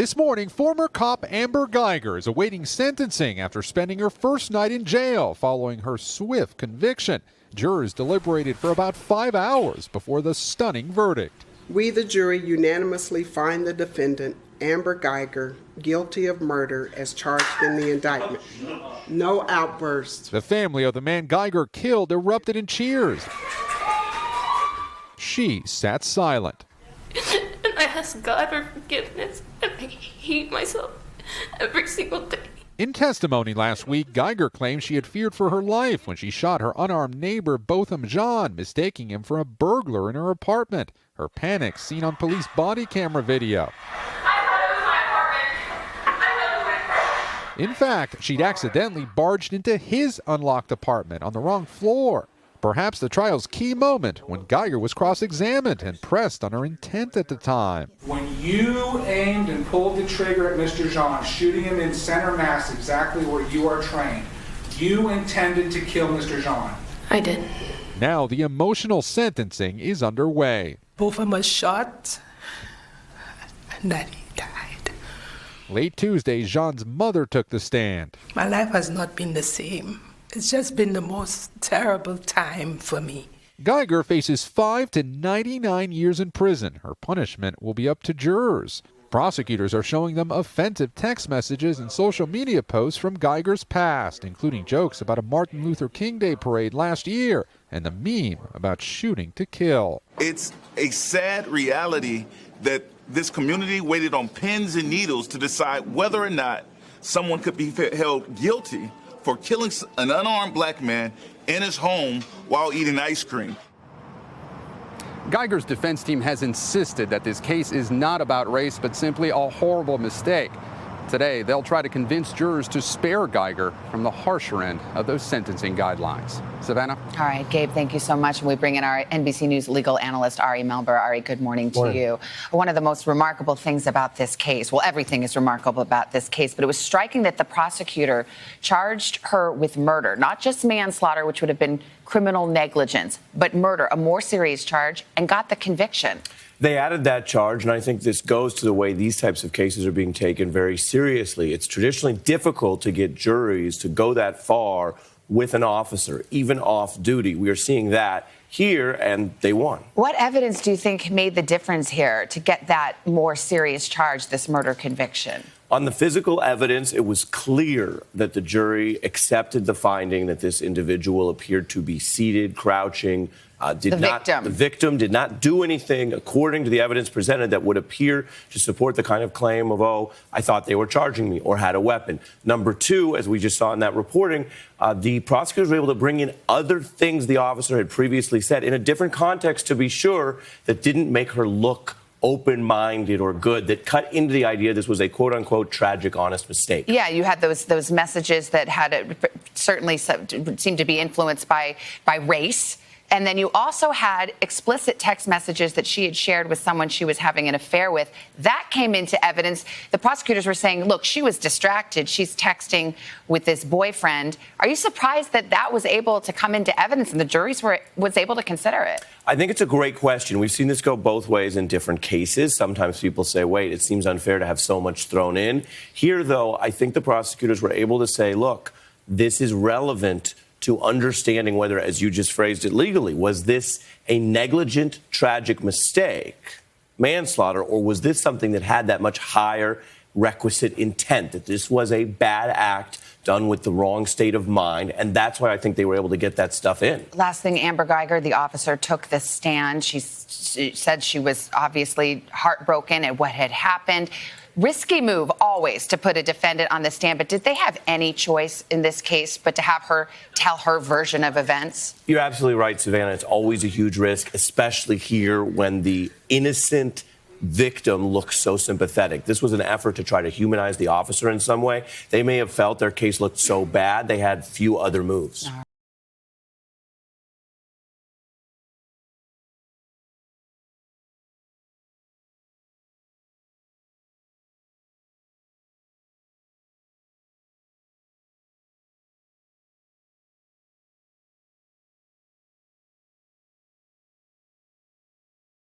This morning, former cop Amber Guyger is awaiting sentencing after spending her first night in jail following her swift conviction. Jurors deliberated for about 5 hours before the stunning verdict. We, the jury, unanimously find the defendant, Amber Guyger, guilty of murder as charged in the indictment. No outbursts. The family of the man Guyger killed erupted in cheers. She sat silent. And I ask God for forgiveness, and I hate myself every single day. In testimony last week, Guyger claimed she had feared for her life when she shot her unarmed neighbor Botham Jean, mistaking him for a burglar in her apartment. Her panic seen on police body camera video. In fact, she'd accidentally barged into his unlocked apartment on the wrong floor. Perhaps the trial's key moment when Guyger was cross-examined and pressed on her intent at the time. When you aimed and pulled the trigger at Mr. Jean, shooting him in center mass exactly where you are trained, you intended to kill Mr. Jean. I did. Now the emotional sentencing is underway. Botham was shot, and then he died. Late Tuesday, Jean's mother took the stand. My life has not been the same. It's just been the most terrible time for me. Guyger faces 5 to 99 years in prison. Her punishment will be up to jurors. Prosecutors are showing them offensive text messages and social media posts from Guyger's past, including jokes about a Martin Luther King Day parade last year and the meme about shooting to kill. It's a sad reality that this community waited on pins and needles to decide whether or not someone could be held guilty for killing an unarmed black man in his home while eating ice cream. Guyger's defense team has insisted that this case is not about race, but simply a horrible mistake. Today, they'll try to convince jurors to spare Guyger from the harsher end of those sentencing guidelines. Savannah? All right, Gabe, thank you so much. And we bring in our NBC News legal analyst, Ari Melber. Ari, good morning to you. One of the most remarkable things about this case, well, everything is remarkable about this case, but it was striking that the prosecutor charged her with murder, not just manslaughter, which would have been criminal negligence, but murder, a more serious charge, and got the conviction. They added that charge, and I think this goes to the way these types of cases are being taken very seriously. It's traditionally difficult to get juries to go that far with an officer, even off duty. We are seeing that here, and they won. What evidence do you think made the difference here to get that more serious charge, this murder conviction? On the physical evidence, it was clear that the jury accepted the finding that this individual appeared to be seated, crouching. The victim did not do anything, according to the evidence presented, that would appear to support the kind of claim of, oh, I thought they were charging me or had a weapon. Number two, as we just saw in that reporting, the prosecutors were able to bring in other things the officer had previously said in a different context, to be sure, that didn't make her look open-minded or good, that cut into the idea this was a quote-unquote tragic, honest mistake. Yeah, you had those messages that had certainly seemed to be influenced by race. And then you also had explicit text messages that she had shared with someone she was having an affair with. That came into evidence. The prosecutors were saying, look, she was distracted. She's texting with this boyfriend. Are you surprised that that was able to come into evidence and the jury was able to consider it? I think it's a great question. We've seen this go both ways in different cases. Sometimes people say, wait, it seems unfair to have so much thrown in. Here, though, I think the prosecutors were able to say, look, this is relevant to understanding whether, as you just phrased it legally, was this a negligent, tragic mistake, manslaughter, or was this something that had that much higher requisite intent, that this was a bad act done with the wrong state of mind? And that's why I think they were able to get that stuff in. Last thing, Amber Guyger, the officer, took the stand. She said she was obviously heartbroken at what had happened. Risky move always to put a defendant on the stand, but did they have any choice in this case but to have her tell her version of events? You're absolutely right, Savannah. It's always a huge risk, especially here when the innocent victim looks so sympathetic. This was an effort to try to humanize the officer in some way. They may have felt their case looked so bad they had few other moves.